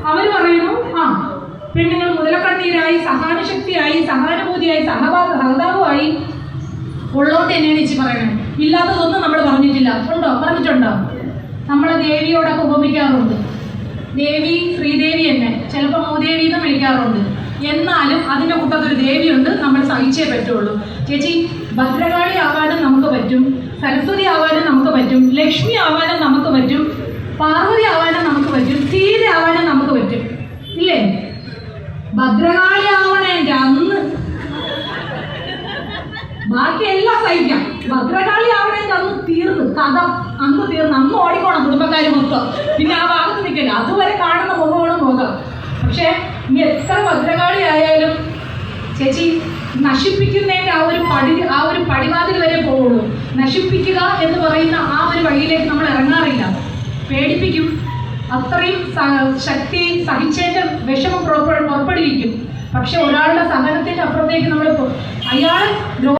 അവര് പറയുന്നു, ആ പെണ്ണുങ്ങൾ മുതലക്കണ്ണീരായി, സഹാനുശക്തിയായി, സഹാനുഭൂതിയായി, സഹതാപമായി ഉള്ളോട്ട് എന്നെയാണ് ചേച്ചി പറയണേ. ഇല്ലാത്തതൊന്നും നമ്മൾ പറഞ്ഞിട്ടില്ല. ഉണ്ടോ? പറഞ്ഞിട്ടുണ്ടോ? നമ്മളെ ദേവിയോടൊക്കെ ഉപമിക്കാറുണ്ട്. ദേവി ശ്രീദേവി എന്നെ ചിലപ്പോൾ മൂദേവി എന്ന് വിളിക്കാറുണ്ട്. എന്നാലും അതിൻ്റെ കൂട്ടത്തൊരു ദേവിയുണ്ട്, നമ്മൾ സഹിച്ചേ പറ്റുള്ളൂ. ചേച്ചി, ഭദ്രകാളി ആവാനും നമുക്ക് പറ്റും, സരസ്വതി ആവാനും നമുക്ക് പറ്റും, ലക്ഷ്മി ആവാനും നമുക്ക് പറ്റും, പാർവതി ആവാനും നമുക്ക് പറ്റും, സീത ആവാനും നമുക്ക് പറ്റും. ഇല്ലേ? ഭദ്രകാളി ആവണേൻ്റെ അന്ന് ബാക്കി എല്ലാം സഹിക്കാം. ഭദ്രകാളി ആവണേൻ്റെ അന്ന് തീർന്ന് കഥ, അന്ന് തീർന്ന്. അന്ന് ഓടിക്കോണം കുടുംബക്കാർ മൊത്തം. പിന്നെ ആ ഭാഗത്ത് നിൽക്കില്ല. അതുവരെ കാണുന്ന മുഖമാണ് മുഖം. പക്ഷെ ഇനി എത്ര ഭദ്രകാളി ആയാലും ചേച്ചി നശിപ്പിക്കുന്നതിൻ്റെ ആ ഒരു പടിവാതിൽ വരെ പോവുള്ളൂ. നശിപ്പിക്കുക എന്ന് പറയുന്ന ആ ഒരു വഴിയിലേക്ക് നമ്മൾ ഇറങ്ങാറില്ല. പേടിപ്പിക്കും. അത്രയും ശക്തി സഹിച്ചതിൻ്റെ വിഷമം പുറപ്പെടുവിക്കും. പക്ഷെ ഒരാളുടെ സഹനത്തിൻ്റെ അപ്പുറത്തേക്ക് നമ്മൾ അയാൾ